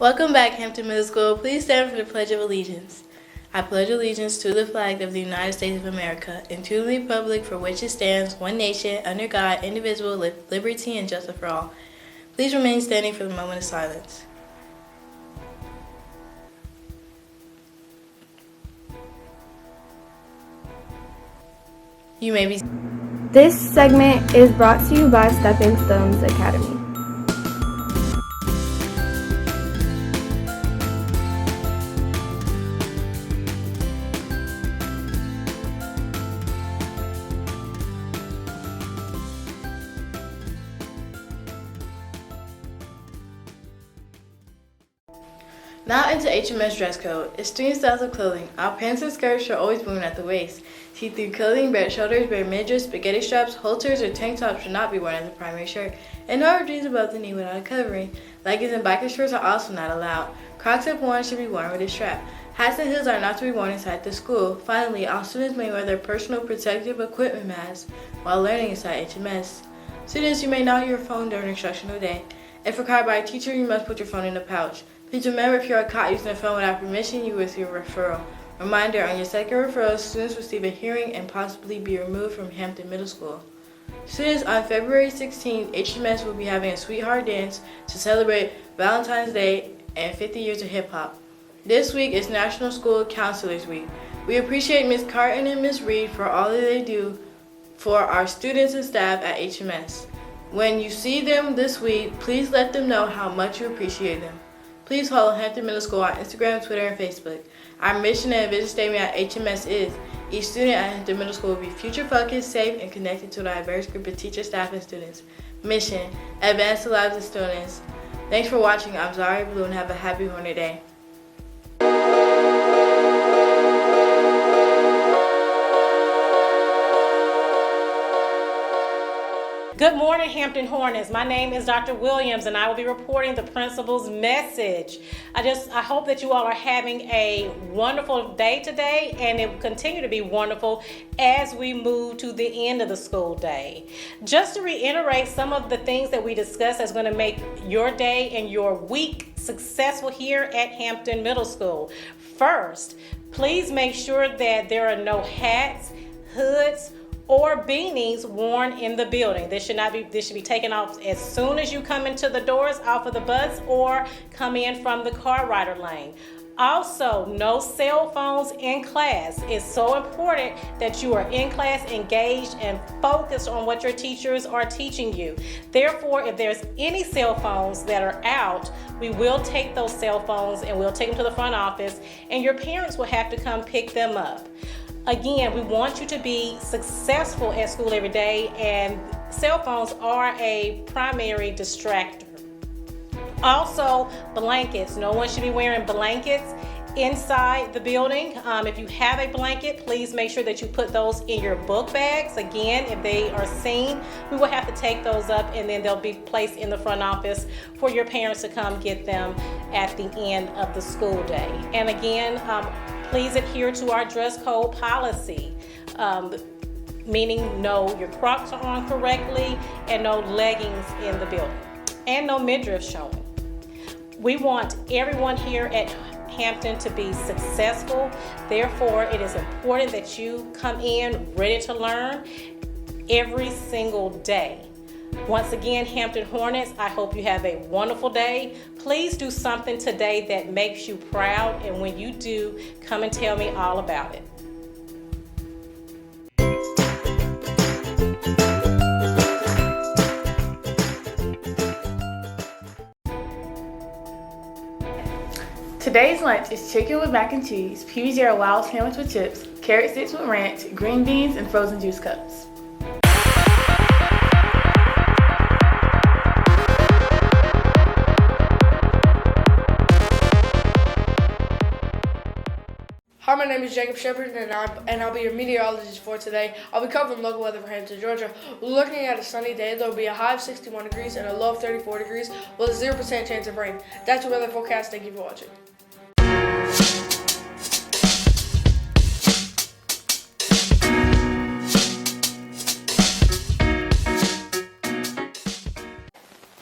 Welcome back, Hampton Middle School. Please stand for the Pledge of Allegiance. I pledge allegiance to the flag of the United States of America and to the republic for which it stands, one nation, under God, indivisible, with liberty and justice for all. Please remain standing for the moment of silence. You may be. This segment is brought to you by Stepping Stones Academy. Now into HMS dress code. Extreme styles of clothing. Our pants and skirts should always be worn at the waist. See-through clothing, bare shoulders, bare midriffs, spaghetti straps, halters, or tank tops should not be worn as a primary shirt, and no jeans above the knee without a covering. Leggings and biker shorts are also not allowed. Crocs if worn should be worn with a strap. Hats and heels are not to be worn inside the school. Finally, all students may wear their personal protective equipment masks while learning inside HMS. Students, you may not use your phone during instructional day. If required by a teacher, you must put your phone in a pouch. Please remember, if you are caught using a phone without permission, you will receive a referral. Reminder, on your second referral, students receive a hearing and possibly be removed from Hampton Middle School. Students, on February 16th, HMS will be having a sweetheart dance to celebrate Valentine's Day and 50 years of hip-hop. This week is National School Counselors Week. We appreciate Ms. Carton and Ms. Reed for all that they do for our students and staff at HMS. When you see them this week, please let them know how much you appreciate them. Please follow Hampton Middle School on Instagram, Twitter, and Facebook. Our mission and vision statement at HMS is: each student at Hampton Middle School will be future-focused, safe, and connected to a diverse group of teachers, staff, and students. Mission: advance the lives of students. Thanks for watching. I'm Zari Blue, and have a happy Hornet Day. Good morning, Hampton Hornets. My name is Dr. Williams, and I will be reporting the principal's message. I hope that you all are having a wonderful day today, and it will continue to be wonderful as we move to the end of the school day. Just to reiterate some of the things that we discussed that's going to make your day and your week successful here at Hampton Middle School. First, please make sure that there are no hats, hoods, or beanies worn in the building. This should be taken off as soon as you come into the doors off of the bus or come in from the car rider lane. Also, no cell phones in class. It's so important that you are in class engaged and focused on what your teachers are teaching you. Therefore, if there's any cell phones that are out, we will take those cell phones and we'll take them to the front office, and your parents will have to come pick them up. Again, we want you to be successful at school every day, and cell phones are a primary distractor. Also, blankets. No one should be wearing blankets inside the building. If you have a blanket, please make sure that you put those in your book bags. Again, if they are seen, we will have to take those up, and then they'll be placed in the front office for your parents to come get them at the end of the school day. And again, please adhere to our dress code policy, meaning no, your Crocs are on correctly and no leggings in the building and no midriff showing. We want everyone here at Hampton to be successful. Therefore, it is important that you come in ready to learn every single day. Once again, Hampton Hornets, I hope you have a wonderful day. Please do something today that makes you proud, and when you do, come and tell me all about it. Today's lunch is chicken with mac and cheese, PB0 wild sandwich with chips, carrot sticks with ranch, green beans, and frozen juice cups. Hi, my name is Jacob Shepard, and I'll be your meteorologist for today. I'll be covering local weather for Hampton, Georgia. We're looking at a sunny day. There will be a high of 61 degrees and a low of 34 degrees with a 0% chance of rain. That's your weather forecast. Thank you for watching.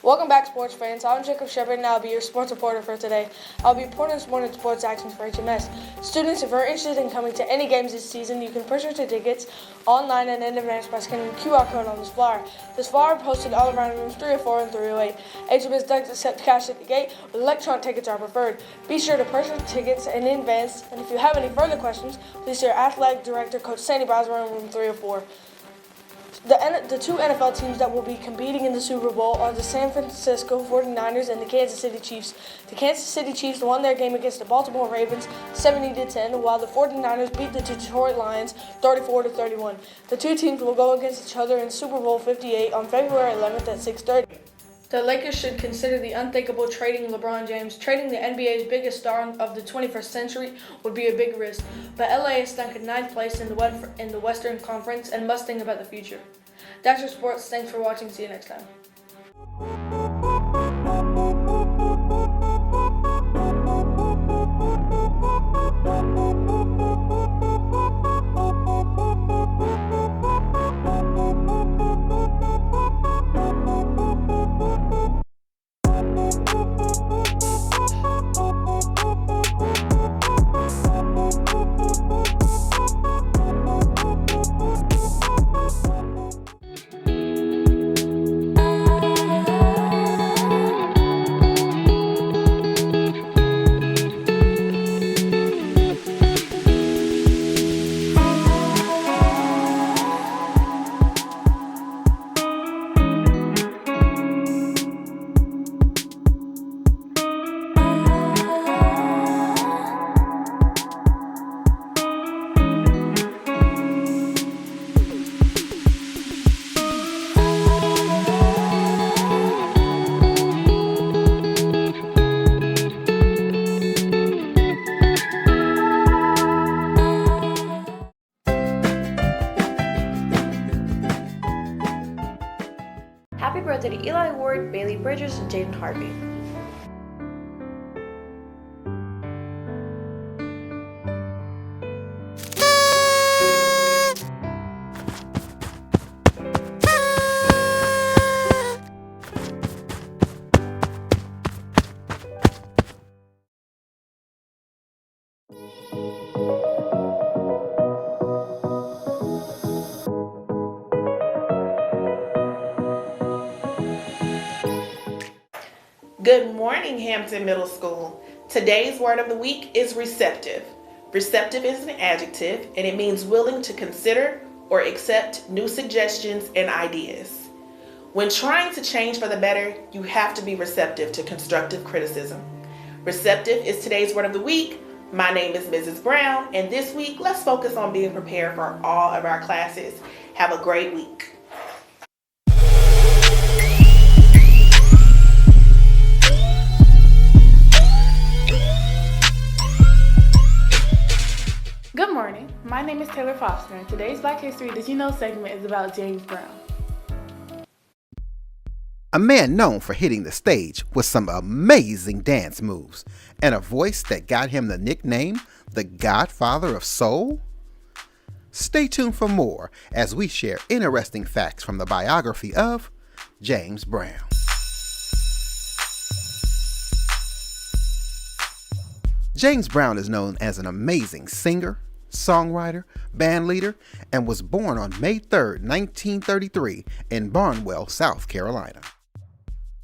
Welcome back, sports fans. I'm Jacob Shepard, and I'll be your sports reporter for today. I'll be reporting this morning's sports actions for HMS. Students, if you're interested in coming to any games this season, you can purchase your tickets online and in advance by scanning the QR code on this flyer. This flyer posted all around rooms 304 and 308. HMS does accept cash at the gate, but electronic tickets are preferred. Be sure to purchase tickets in advance, and if you have any further questions, please see our athletic director, Coach Sandy Bowser, in room 304. The two NFL teams that will be competing in the Super Bowl are the San Francisco 49ers and the Kansas City Chiefs. The Kansas City Chiefs won their game against the Baltimore Ravens 70-10, while the 49ers beat the Detroit Lions 34-31. The two teams will go against each other in Super Bowl 58 on February 11th at 6:30. The Lakers should consider the unthinkable trading LeBron James. Trading the NBA's biggest star of the 21st century would be a big risk, but LA is stuck in 9th place in the Western Conference and must think about the future. That's your sports. Thanks for watching. See you next time. Happy birthday to Eli Ward, Bailey Bridges, and Jaden Harvey. Good morning, Hampton Middle School. Today's word of the week is receptive. Receptive is an adjective, and it means willing to consider or accept new suggestions and ideas. When trying to change for the better, you have to be receptive to constructive criticism. Receptive is today's word of the week. My name is Mrs. Brown, and this week, let's focus on being prepared for all of our classes. Have a great week. Good morning. My name is Taylor Foster, and today's Black History Did You Know segment is about James Brown. A man known for hitting the stage with some amazing dance moves and a voice that got him the nickname the Godfather of Soul? Stay tuned for more as we share interesting facts from the biography of James Brown. James Brown is known as an amazing singer, songwriter, band leader, and was born on May 3, 1933 in Barnwell, South Carolina.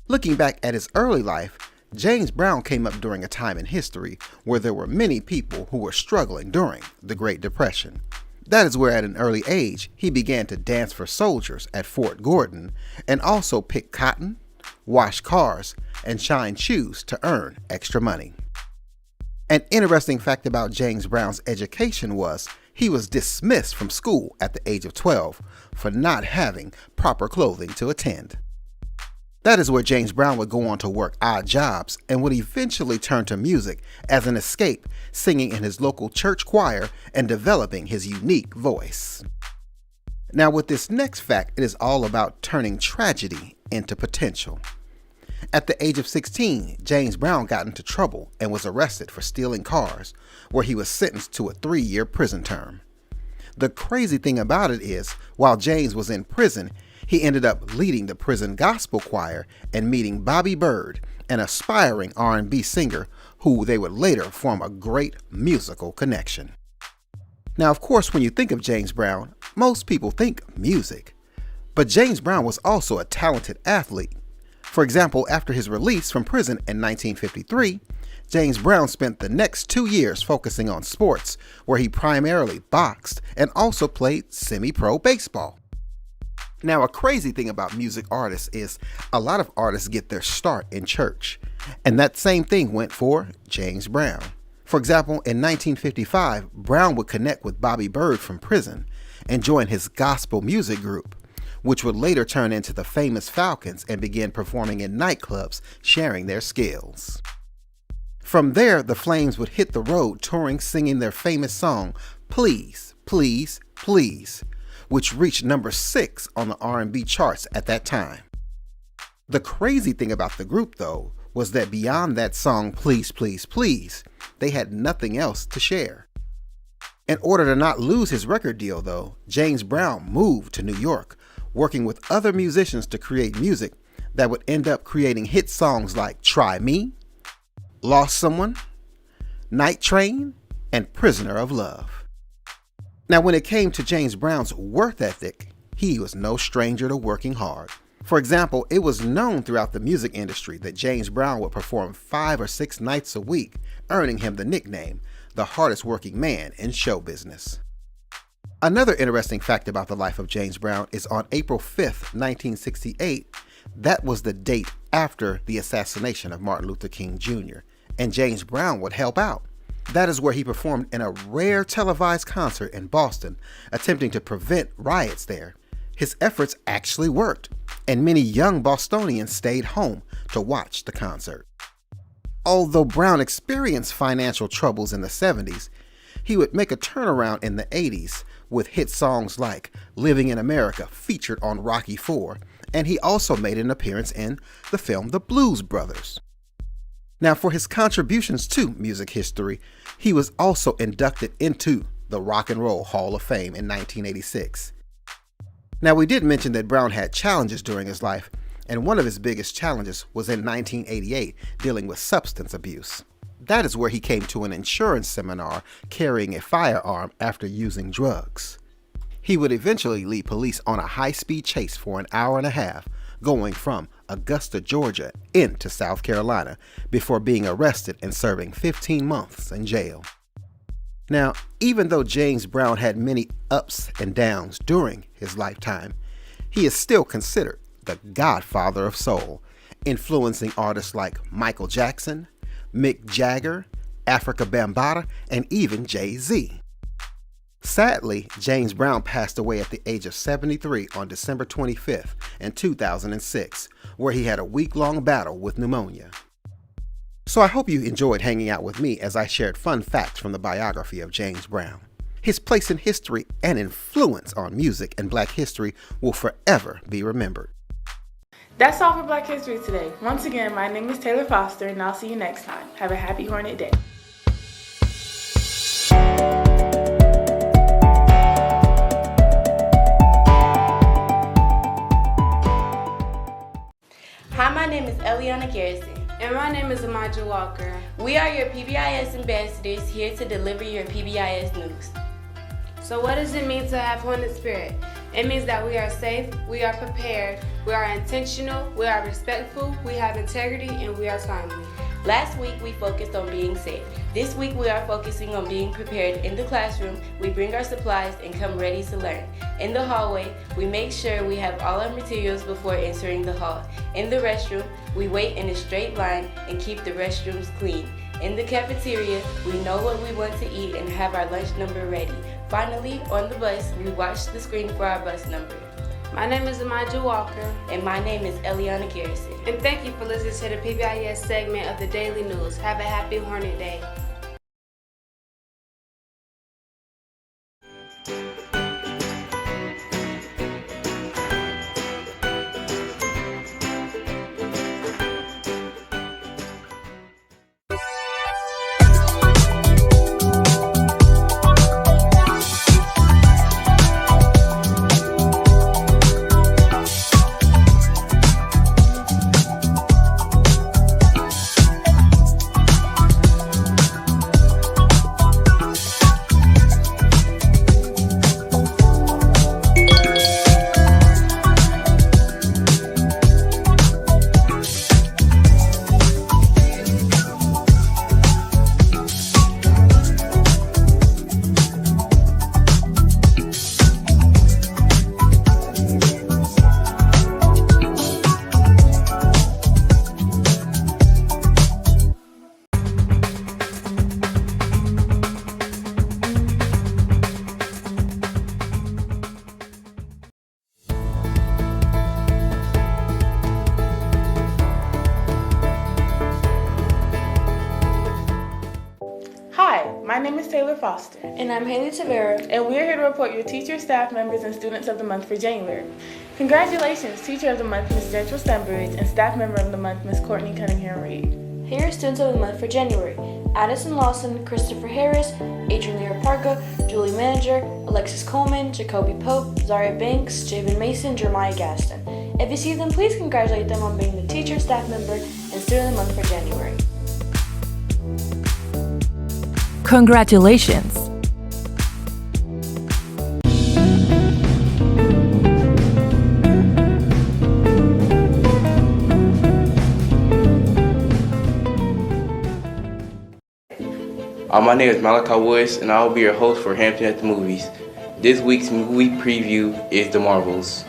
Looking back at his early life, James Brown came up during a time in history where there were many people who were struggling during the Great Depression. That is where at an early age he began to dance for soldiers at Fort Gordon and also pick cotton, wash cars, and shine shoes to earn extra money. An interesting fact about James Brown's education was he was dismissed from school at the age of 12 for not having proper clothing to attend. That is where James Brown would go on to work odd jobs and would eventually turn to music as an escape, singing in his local church choir and developing his unique voice. Now with this next fact, it is all about turning tragedy into potential. At the age of 16, James Brown got into trouble and was arrested for stealing cars, where he was sentenced to a 3-year prison term. The crazy thing about it is, while James was in prison, He ended up leading the prison gospel choir and meeting Bobby Byrd, an aspiring R&B singer who they would later form a great musical connection. Now, of course, when you think of James Brown, most people think music. But James Brown was also a talented athlete. For example, after his release from prison in 1953, James Brown spent the next 2 years focusing on sports, where he primarily boxed and also played semi-pro baseball. Now, a crazy thing about music artists is a lot of artists get their start in church, and that same thing went for James Brown. For example, in 1955, Brown would connect with Bobby Byrd from prison and join his gospel music group, which would later turn into the famous Falcons and begin performing in nightclubs, sharing their skills. From there, the Flames would hit the road touring, singing their famous song, Please, Please, Please, which reached number 6 on the R&B charts at that time. The crazy thing about the group, though, was that beyond that song, Please, Please, Please, they had nothing else to share. In order to not lose his record deal, though, James Brown moved to New York, working with other musicians to create music that would end up creating hit songs like Try Me, Lost Someone, Night Train, and Prisoner of Love. Now, when it came to James Brown's work ethic, he was no stranger to working hard. For example, it was known throughout the music industry that James Brown would perform 5 or 6 nights a week, earning him the nickname, the hardest working man in show business. Another interesting fact about the life of James Brown is on April 5th, 1968, that was the date after the assassination of Martin Luther King Jr., and James Brown would help out. That is where he performed in a rare televised concert in Boston, attempting to prevent riots there. His efforts actually worked, and many young Bostonians stayed home to watch the concert. Although Brown experienced financial troubles in the 70s, he would make a turnaround in the 80s with hit songs like Living in America featured on Rocky IV, and he also made an appearance in the film The Blues Brothers. Now, for his contributions to music history, he was also inducted into the Rock and Roll Hall of Fame in 1986. Now, we did mention that Brown had challenges during his life, and one of his biggest challenges was in 1988, dealing with substance abuse. That is where he came to an insurance seminar carrying a firearm after using drugs. He would eventually lead police on a high-speed chase for an hour and a half, going from Augusta, Georgia, into South Carolina, before being arrested and serving 15 months in jail. Now, even though James Brown had many ups and downs during his lifetime, he is still considered the godfather of soul, influencing artists like Michael Jackson, Mick Jagger, Africa Bambaataa, and even Jay-Z. Sadly, James Brown passed away at the age of 73 on December 25th in 2006, where he had a week-long battle with pneumonia. So I hope you enjoyed hanging out with me as I shared fun facts from the biography of James Brown. His place in history and influence on music and Black history will forever be remembered. That's all for Black History today. Once again, my name is Taylor Foster, and I'll see you next time. Have a happy Hornet Day. Hi, my name is Eliana Garrison. And my name is Amaja Walker. We are your PBIS ambassadors here to deliver your PBIS news. So what does it mean to have Hornet Spirit? It means that we are safe, we are prepared, we are intentional, we are respectful, we have integrity, and we are timely. Last week we focused on being safe. This week we are focusing on being prepared in the classroom. We bring our supplies and come ready to learn. In the hallway, we make sure we have all our materials before entering the hall. In the restroom, we wait in a straight line and keep the restrooms clean. In the cafeteria, we know what we want to eat and have our lunch number ready. Finally, on the bus, we watch the screen for our bus number. My name is Amaja Walker. And my name is Eliana Garrison. And thank you for listening to the PBIS segment of the Daily News. Have a happy Hornet Day. Taylor Foster. And I'm Haley Tavera. And we're here to report your teachers, staff members, and students of the month for January. Congratulations, Teacher of the Month, Ms. Jennifer Stenbridge, and Staff Member of the Month, Ms. Courtney Cunningham-Reed. Here are Students of the Month for January: Addison Lawson, Christopher Harris, Adrian Lear Parka, Julie Manager, Alexis Coleman, Jacoby Pope, Zaria Banks, Javen Mason, Jeremiah Gaston. If you see them, please congratulate them on being the teacher, staff member, and student of the month for January. Congratulations! My name is Malachi Woods, and I will be your host for Hampton at the Movies. This week's movie preview is The Marvels.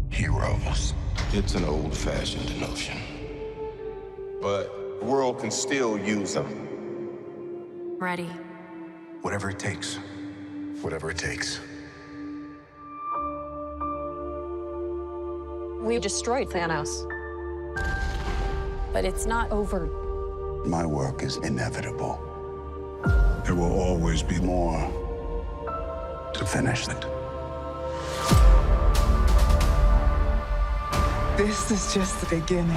Heroes. It's an old-fashioned notion. But the world can still use them. Ready. Whatever it takes. Whatever it takes. We destroyed Thanos. But it's not over. My work is inevitable. There will always be more to finish it. This is just the beginning.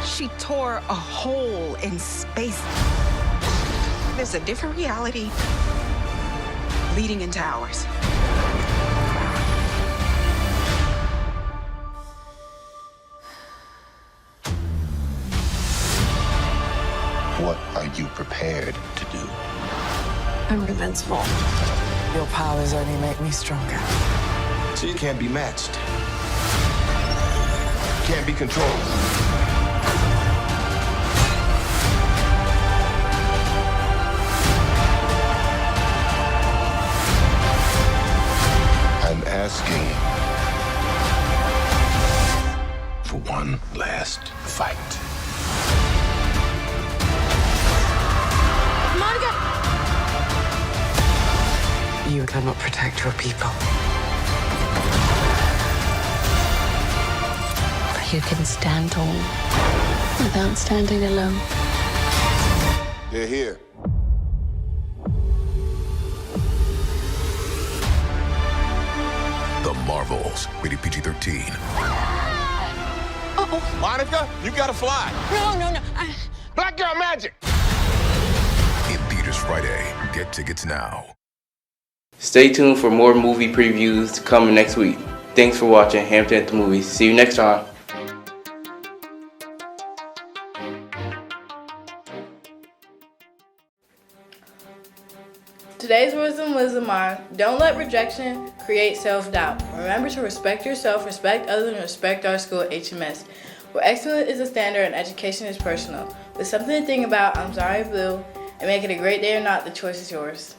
She tore a hole in space. There's a different reality leading into ours. What are you prepared to do? I'm invincible. Your powers only make me stronger. She can't be matched. Can't be controlled. I'm asking for one last fight. You cannot protect your people. But you can stand tall without standing alone. They're here. The Marvels, rated PG-13. Uh-oh. Monica, you gotta fly. No. Black girl magic. In theaters Friday. Get tickets now. Stay tuned for more movie previews coming next week. Thanks for watching Hampton at the Movies. See you next time. Today's wisdom are: don't let rejection create self-doubt. Remember to respect yourself, respect others, and respect our school at HMS, where excellence is a standard and education is personal. With something to think about, I'm Zaria Blue, and make it a great day or not, the choice is yours.